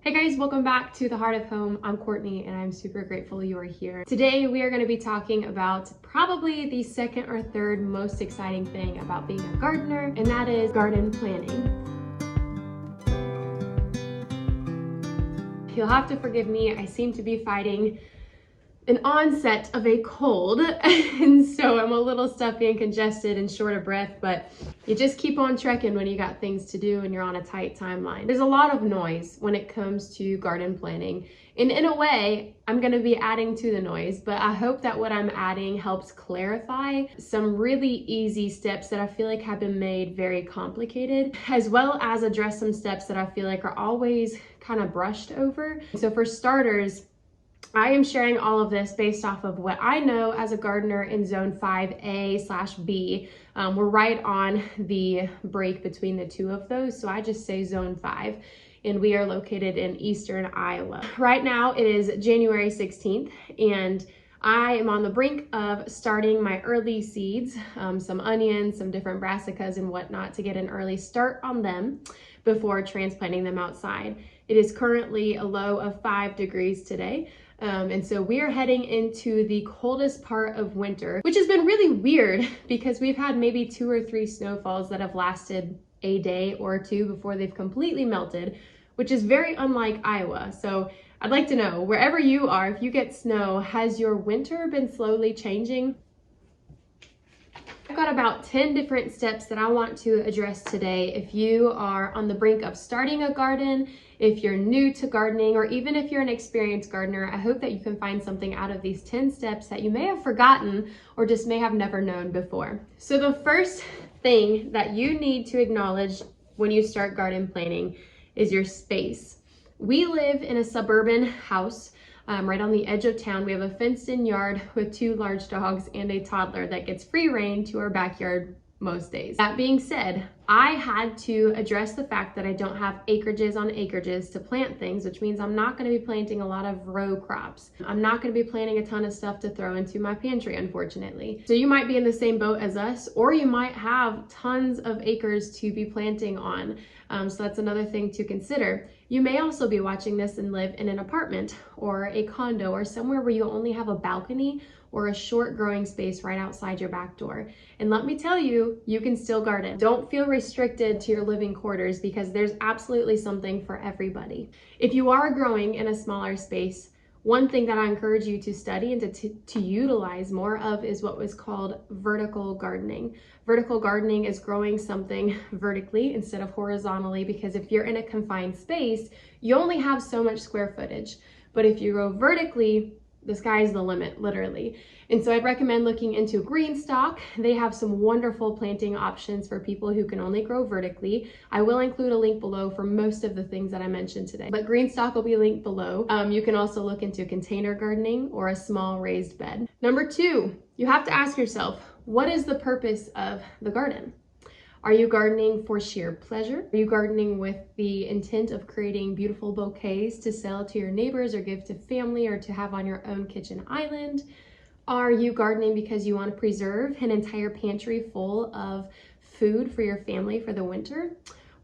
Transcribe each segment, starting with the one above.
Hey guys, welcome back to The Heart of Home. I'm Courtney and I'm super grateful you are here. Today we are going to be talking about probably the second or third most exciting thing about being a gardener, and that is garden planning. You'll have to forgive me, I seem to be fighting an onset of a cold and so I'm a little stuffy and congested and short of breath, but you just keep on trekking when you got things to do and you're on a tight timeline. There's a lot of noise when it comes to garden planning, and in a way I'm going to be adding to the noise, but I hope that what I'm adding helps clarify some really easy steps that I feel like have been made very complicated, as well as address some steps that I feel like are always kind of brushed over. So for starters, I am sharing all of this based off of what I know as a gardener in zone 5A/B. We're right on the break between the two of those, so I just say zone 5, and we are located in eastern Iowa. Right now it is January 16th, and I am on the brink of starting my early seeds, some onions, some different brassicas and whatnot, to get an early start on them before transplanting them outside. It is currently a low of 5 degrees today. And so we are heading into the coldest part of winter, which has been really weird because we've had maybe 2 or 3 snowfalls that have lasted a day or two before they've completely melted, which is very unlike Iowa. So I'd like to know, wherever you are, if you get snow, has your winter been slowly changing? I've got about 10 different steps that I want to address today. If you are on the brink of starting a garden, if you're new to gardening, or even if you're an experienced gardener, I hope that you can find something out of these 10 steps that you may have forgotten or just may have never known before. So the first thing that you need to acknowledge when you start garden planning is your space. We live in a suburban house right on the edge of town. We have a fenced-in yard with 2 large dogs and a toddler that gets free reign to our backyard most days. That being said, I had to address the fact that I don't have acreages on acreages to plant things, which means I'm not going to be planting a lot of row crops. I'm not going to be planting a ton of stuff to throw into my pantry, unfortunately. So you might be in the same boat as us, or you might have tons of acres to be planting on. So that's another thing to consider. You may also be watching this and live in an apartment or a condo or somewhere where you only have a balcony or a short growing space right outside your back door. And let me tell you, you can still garden. Don't feel restricted to your living quarters because there's absolutely something for everybody. If you are growing in a smaller space, one thing that I encourage you to study and to utilize more of is what was called vertical gardening. Vertical gardening is growing something vertically instead of horizontally, because if you're in a confined space, you only have so much square footage. But if you grow vertically, the sky's the limit, literally. And so I'd recommend looking into GreenStalk. They have some wonderful planting options for people who can only grow vertically. I will include a link below for most of the things that I mentioned today, but GreenStalk will be linked below. You can also look into container gardening or a small raised bed. Number 2, you have to ask yourself, what is the purpose of the garden? Are you gardening for sheer pleasure? Are you gardening with the intent of creating beautiful bouquets to sell to your neighbors or give to family or to have on your own kitchen island? Are you gardening because you want to preserve an entire pantry full of food for your family for the winter?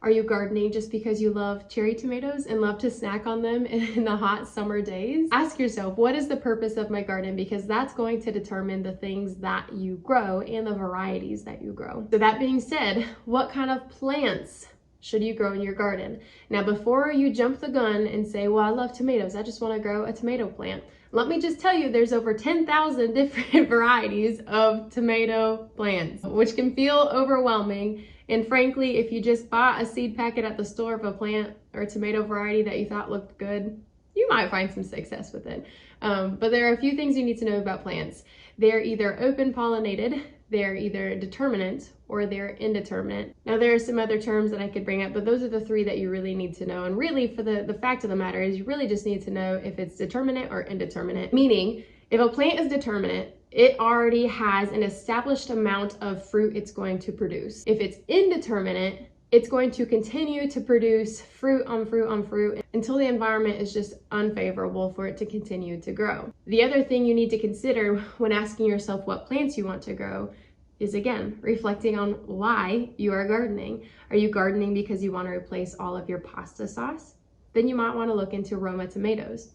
Are you gardening just because you love cherry tomatoes and love to snack on them in the hot summer days? Ask yourself, what is the purpose of my garden? Because that's going to determine the things that you grow and the varieties that you grow. So that being said, what kind of plants should you grow in your garden? Now, before you jump the gun and say, well, I love tomatoes, I just want to grow a tomato plant. Let me just tell you, there's over 10,000 different varieties of tomato plants, which can feel overwhelming. And frankly, if you just bought a seed packet at the store of a plant or a tomato variety that you thought looked good, you might find some success with it. But there are a few things you need to know about plants. They're either open pollinated, they're either determinate, or they're indeterminate. Now there are some other terms that I could bring up, but those are the 3 that you really need to know. And really, for the fact of the matter is, you really just need to know if it's determinate or indeterminate. Meaning, if a plant is determinate, it already has an established amount of fruit it's going to produce. If it's indeterminate, it's going to continue to produce fruit on fruit on fruit until the environment is just unfavorable for it to continue to grow. The other thing you need to consider when asking yourself what plants you want to grow is, again, reflecting on why you are gardening. Are you gardening because you want to replace all of your pasta sauce? then you might want to look into Roma tomatoes.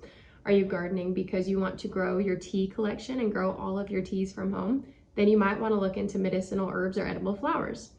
Are you gardening because you want to grow your tea collection and grow all of your teas from home? Then you might want to look into medicinal herbs or edible flowers.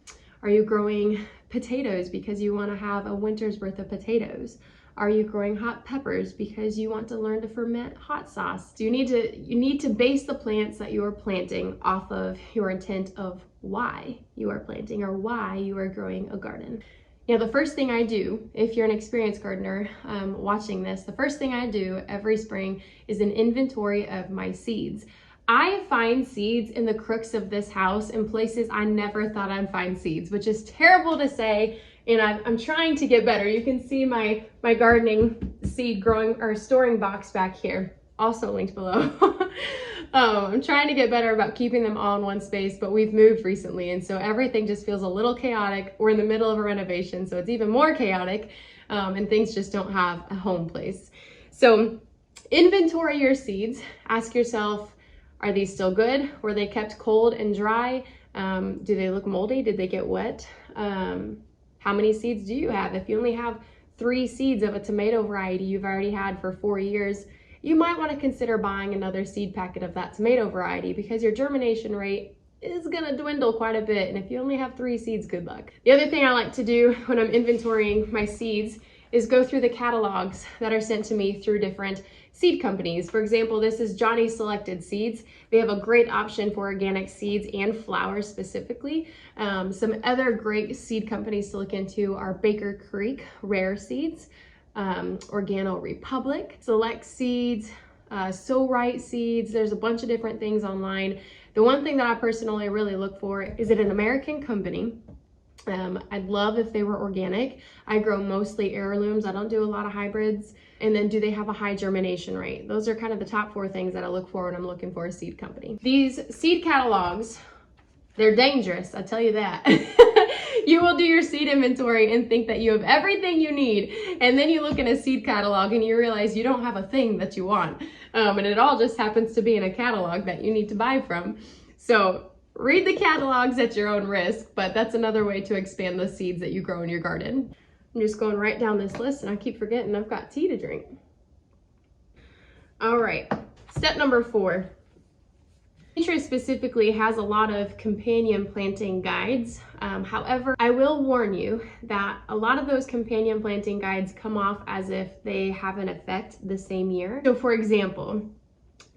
Are you growing potatoes because you want to have a winter's worth of potatoes? Are you growing hot peppers because you want to learn to ferment hot sauce? So you need to base the plants that you are planting off of your intent of why you are planting or why you are growing a garden. Now, the first thing I do, if you're an experienced gardener watching this, the first thing I do every spring is an inventory of my seeds. I find seeds in the crooks of this house in places I never thought I'd find seeds, which is terrible to say, and I'm trying to get better. You can see my gardening seed growing or storing box back here, also linked below. I'm trying to get better about keeping them all in one space, but we've moved recently, and so everything just feels a little chaotic. We're in the middle of a renovation, so it's even more chaotic, and things just don't have a home place. So inventory your seeds. Ask yourself, are these still good? Were they kept cold and dry? Do they look moldy? Did they get wet? How many seeds do you have? If you only have 3 seeds of a tomato variety you've already had for 4 years, you might want to consider buying another seed packet of that tomato variety because your germination rate is going to dwindle quite a bit. And if you only have 3 seeds, good luck. The other thing I like to do when I'm inventorying my seeds is go through the catalogs that are sent to me through different seed companies. For example, this is Johnny Selected Seeds. They have a great option for organic seeds and flowers specifically. Some other great seed companies to look into are Baker Creek Rare Seeds, Organo Republic, Select Seeds, So Right Seeds. There's a bunch of different things online. The one thing that I personally really look for is it an American company? I'd love if they were organic. I grow mostly heirlooms. I don't do a lot of hybrids. And then do they have a high germination rate? Those are kind of the top 4 things that I look for when I'm looking for a seed company. These seed catalogs, they're dangerous, I tell you that. You will do your seed inventory and think that you have everything you need. And then you look in a seed catalog and you realize you don't have a thing that you want. And it all just happens to be in a catalog that you need to buy from. So read the catalogs at your own risk, but that's another way to expand the seeds that you grow in your garden. I'm just going right down this list and I keep forgetting I've got tea to drink. All right, step number 4. Pinterest specifically has a lot of companion planting guides. However, I will warn you that a lot of those companion planting guides come off as if they have an effect the same year. So for example,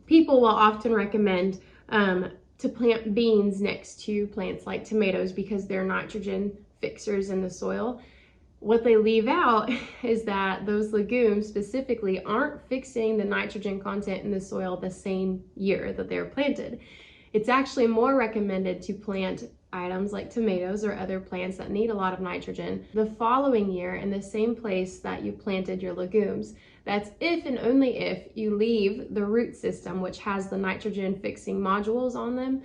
people will often recommend to plant beans next to plants like tomatoes because they're nitrogen fixers in the soil. What they leave out is that those legumes specifically aren't fixing the nitrogen content in the soil the same year that they're planted. It's actually more recommended to plant items like tomatoes or other plants that need a lot of nitrogen the following year in the same place that you planted your legumes. That's if and only if you leave the root system, which has the nitrogen fixing modules on them,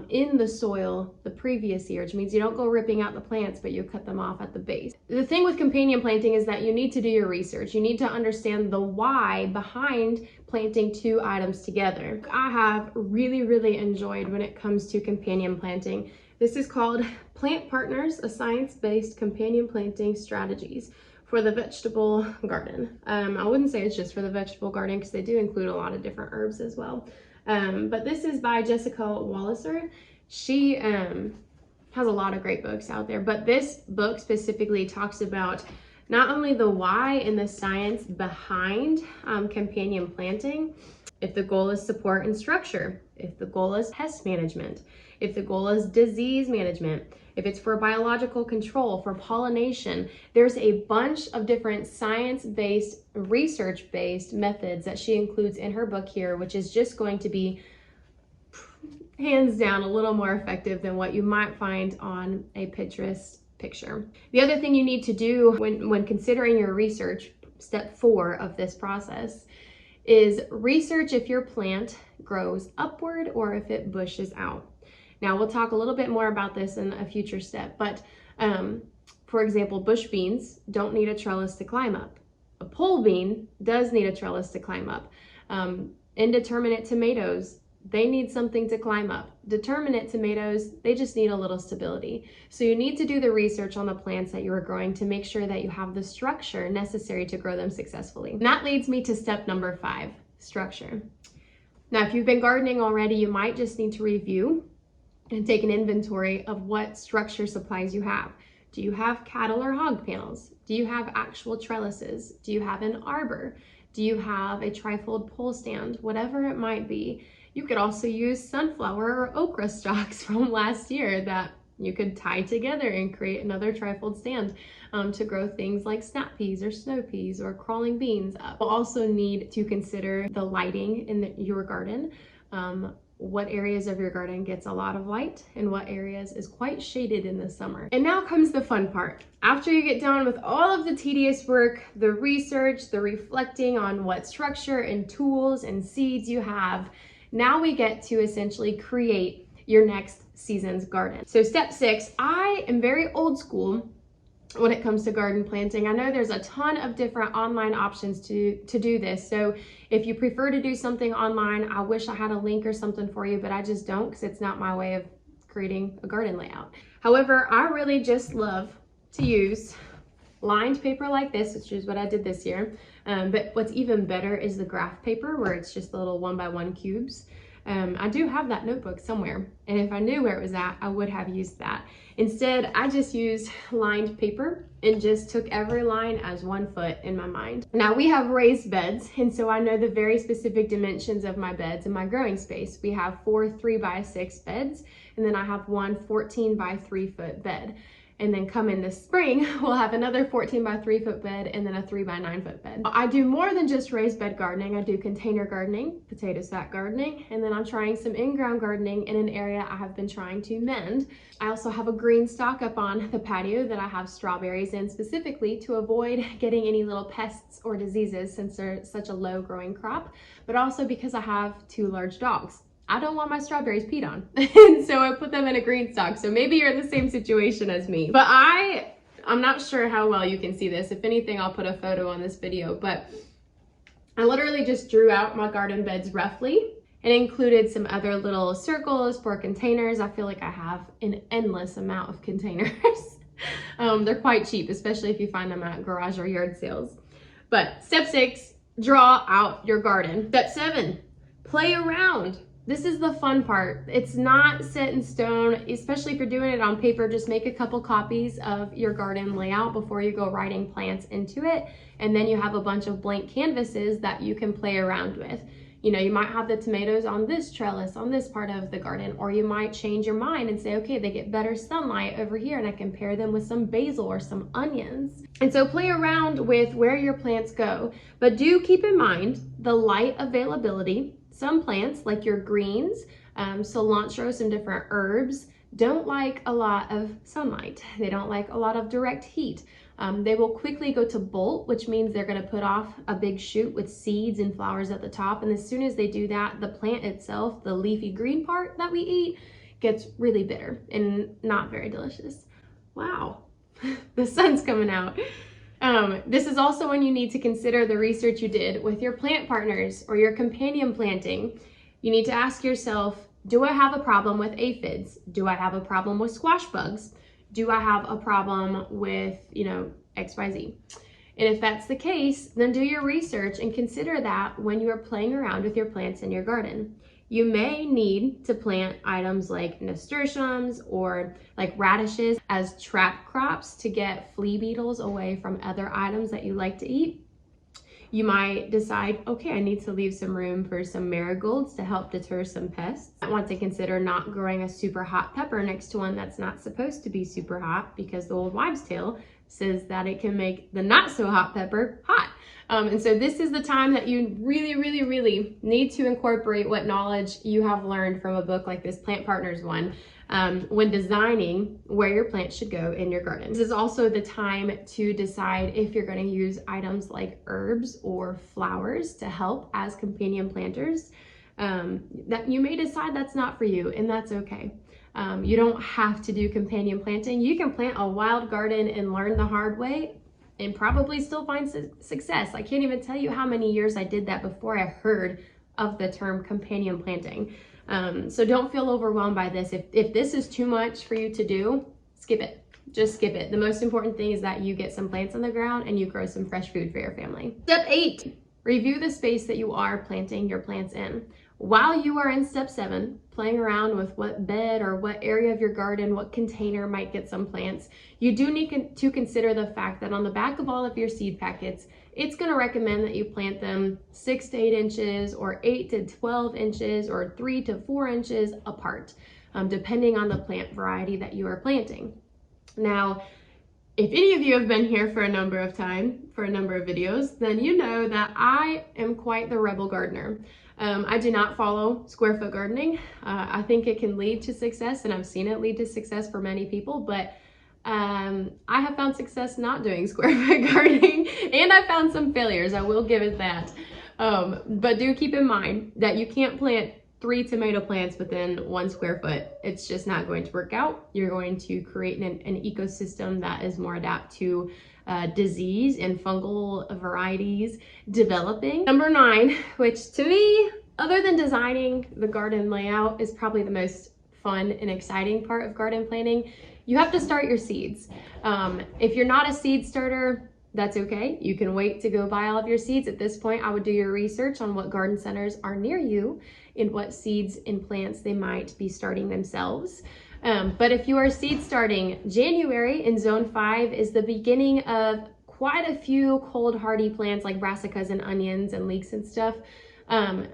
in the soil the previous year, which means you don't go ripping out the plants, but you cut them off at the base. The thing with companion planting is that you need to do your research. You need to understand the why behind planting 2 items together. I have really enjoyed when it comes to companion planting. This is called Plant Partners, a science-based companion planting strategies for the vegetable garden. I wouldn't say it's just for the vegetable garden because they do include a lot of different herbs as well. But this is by Jessica Walliser. She has a lot of great books out there, but this book specifically talks about not only the why and the science behind companion planting, if the goal is support and structure, if the goal is pest management, if the goal is disease management, if it's for biological control, for pollination. There's a bunch of different science-based, research-based methods that she includes in her book here, which is just going to be hands down a little more effective than what you might find on a Pinterest picture. The other thing you need to do when considering your research, step 4 of this process, is research if your plant grows upward or if it bushes out. Now we'll talk a little bit more about this in a future step, but for example, bush beans don't need a trellis to climb up. A pole bean does need a trellis to climb up. Indeterminate tomatoes They need something to climb up. Determinate tomatoes, they just need a little stability. So you need to do the research on the plants that you are growing to make sure that you have the structure necessary to grow them successfully. And that leads me to step number 5, structure. Now, if you've been gardening already, you might just need to review and take an inventory of what structure supplies you have. Do you have cattle or hog panels? Do you have actual trellises? Do you have an arbor? Do you have a trifold pole stand? Whatever it might be. You could also use sunflower or okra stalks from last year that you could tie together and create another trifold stand to grow things like snap peas or snow peas or crawling beans up. You'll also need to consider the lighting in your garden. What areas of your garden gets a lot of light and what areas is quite shaded in the summer. And now comes the fun part. After you get done with all of the tedious work, the research, the reflecting on what structure and tools and seeds you have, now we get to essentially create your next season's garden. So step 6, I am very old school when it comes to garden planting. I know there's a ton of different online options to do this. So if you prefer to do something online, I wish I had a link or something for you, but I just don't because it's not my way of creating a garden layout. However, I really just love to use lined paper like this, which is what I did this year. But what's even better is the graph paper where it's just the little 1x1 cubes. I do have that notebook somewhere, and if I knew where it was at, I would have used that. Instead, I just used lined paper and just took every line as 1 foot in my mind. Now we have raised beds, and so I know the very specific dimensions of my beds and my growing space. We have 4 3x6 beds, and then I have one 14x3 foot bed. And then come in the spring, we'll have another 14x3 foot bed and then a 3x9 foot bed. I do more than just raised bed gardening. I do container gardening, potato sack gardening, and then I'm trying some in-ground gardening in an area I have been trying to mend. I also have a green stalk up on the patio that I have strawberries in specifically to avoid getting any little pests or diseases since they're such a low growing crop, but also because I have 2 large dogs. I don't want my strawberries peed on. And so I put them in a green stalk. So maybe you're in the same situation as me. But I'm not sure how well you can see this. If anything, I'll put a photo on this video. But I literally just drew out my garden beds roughly and included some other little circles for containers. I feel like I have an endless amount of containers. They're quite cheap, especially if you find them at garage or yard sales. But step 6, draw out your garden. Step 7, play around. This is the fun part. It's not set in stone, especially if you're doing it on paper. Just make a couple copies of your garden layout before you go writing plants into it. And then you have a bunch of blank canvases that you can play around with. You know, you might have the tomatoes on this trellis, on this part of the garden, or you might change your mind and say, okay, they get better sunlight over here and I can pair them with some basil or some onions. And so play around with where your plants go, but do keep in mind the light availability. Some plants, like your greens, cilantro, some different herbs, don't like a lot of sunlight. They don't like a lot of direct heat. They will quickly go to bolt, which means they're going to put off a big shoot with seeds and flowers at the top. And as soon as they do that, the plant itself, the leafy green part that we eat, gets really bitter and not very delicious. Wow, the sun's coming out. This is also when you need to consider the research you did with your plant partners or your companion planting. You need to ask yourself, do I have a problem with aphids? Do I have a problem with squash bugs? Do I have a problem with, XYZ? And if that's the case, then do your research and consider that when you are playing around with your plants in your garden. You may need to plant items like nasturtiums or like radishes as trap crops to get flea beetles away from other items that you like to eat. You might decide, okay, I need to leave some room for some marigolds to help deter some pests. I want to consider not growing a super hot pepper next to one that's not supposed to be super hot because the old wives' tale says that it can make the not so hot pepper hot. And so this is the time that you really, really, really need to incorporate what knowledge you have learned from a book like this Plant Partners one when designing where your plants should go in your garden. This is also the time to decide if you're going to use items like herbs or flowers to help as companion planters. That you may decide that's not for you, and that's okay. You don't have to do companion planting. You can plant a wild garden and learn the hard way and probably still find success. I can't even tell you how many years I did that before I heard of the term companion planting. So don't feel overwhelmed by this. If this is too much for you to do, skip it. Just skip it. The most important thing is that you get some plants on the ground and you grow some fresh food for your family. Step 8, review the space that you are planting your plants in. While you are in step 7, playing around with what bed or what area of your garden, what container might get some plants, you do need to consider the fact that on the back of all of your seed packets, it's going to recommend that you plant them 6 to 8 inches or 8 to 12 inches or 3 to 4 inches apart, depending on the plant variety that you are planting. Now, if any of you have been here for a number of videos, then you know that I am quite the rebel gardener. I do not follow square foot gardening. I think it can lead to success, and I've seen it lead to success for many people, but I have found success not doing square foot gardening, and I found some failures, I will give it that. But do keep in mind that you can't plant 3 tomato plants within 1 square foot. It's just not going to work out. You're going to create an ecosystem that is more adapt to disease and fungal varieties developing. Number 9, which to me, other than designing the garden layout, is probably the most fun and exciting part of garden planning. You have to start your seeds. If you're not a seed starter, that's okay. You can wait to go buy all of your seeds. At this point, I would do your research on what garden centers are near you and what seeds and plants they might be starting themselves. But if you are seed starting, January in zone 5 is the beginning of quite a few cold hardy plants like brassicas and onions and leeks and stuff.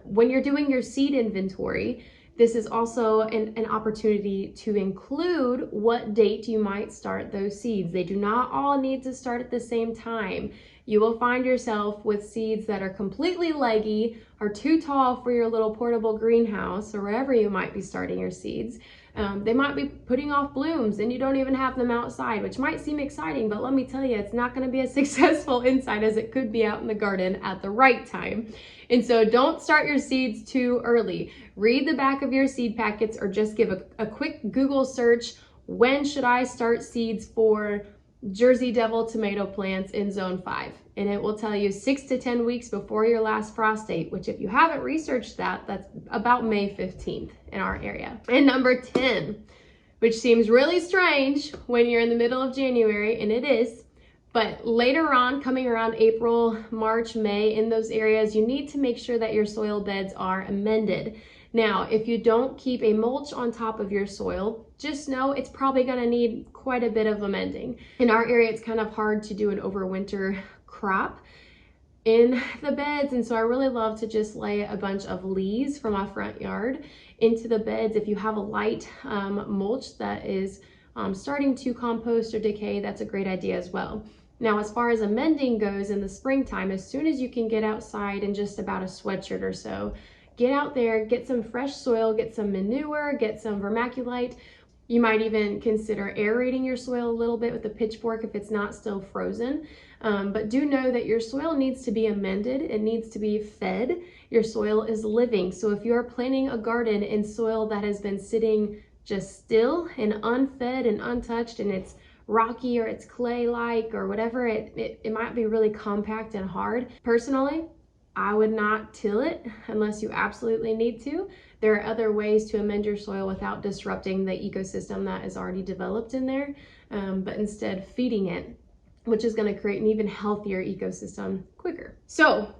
When you're doing your seed inventory, this is also an opportunity to include what date you might start those seeds. They do not all need to start at the same time. You will find yourself with seeds that are completely leggy, are too tall for your little portable greenhouse or wherever you might be starting your seeds. They might be putting off blooms and you don't even have them outside, which might seem exciting, but let me tell you, it's not going to be as successful inside as it could be out in the garden at the right time. And so don't start your seeds too early. Read the back of your seed packets or just give a quick Google search. When should I start seeds for Jersey Devil tomato plants in zone 5? And it will tell you 6 to 10 weeks before your last frost date, which if you haven't researched that, that's about May 15th in our area. And number 10, which seems really strange when you're in the middle of January, and it is, but later on, coming around April, March, May, in those areas, you need to make sure that your soil beds are amended. Now, if you don't keep a mulch on top of your soil, just know it's probably going to need quite a bit of amending. In our area, it's kind of hard to do an overwinter crop in the beds, and so I really love to just lay a bunch of leaves from my front yard into the beds. If you have a light mulch that is starting to compost or decay, that's a great idea as well. Now, as far as amending goes in the springtime, as soon as you can get outside in just about a sweatshirt or so, get out there, get some fresh soil, get some manure, get some vermiculite. You might even consider aerating your soil a little bit with a pitchfork if it's not still frozen. But do know that your soil needs to be amended. It needs to be fed. Your soil is living. So if you're planting a garden in soil that has been sitting just still and unfed and untouched, and it's rocky or it's clay-like or whatever, it might be really compact and hard. Personally, I would not till it unless you absolutely need to. There are other ways to amend your soil without disrupting the ecosystem that is already developed in there, but instead feeding it, which is going to create an even healthier ecosystem quicker. So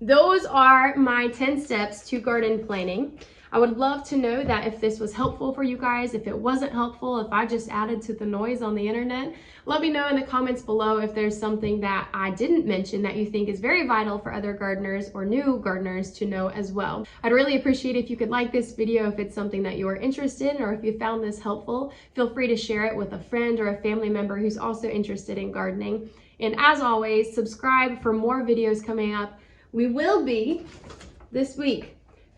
those are my 10 steps to garden planning. I would love to know that if this was helpful for you guys. If it wasn't helpful, if I just added to the noise on the internet, let me know in the comments below if there's something that I didn't mention that you think is very vital for other gardeners or new gardeners to know as well. I'd really appreciate if you could like this video if it's something that you are interested in, or if you found this helpful, feel free to share it with a friend or a family member who's also interested in gardening. And as always, subscribe for more videos coming up. We will be, this week,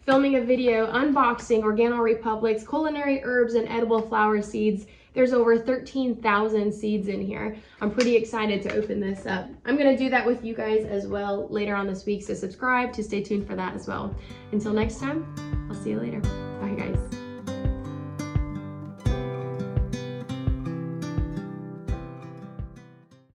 filming a video unboxing OrganoRepublic's culinary herbs and edible flower seeds. There's over 13,000 seeds in here. I'm pretty excited to open this up. I'm gonna do that with you guys as well later on this week, so subscribe to stay tuned for that as well. Until next time, I'll see you later. Bye guys.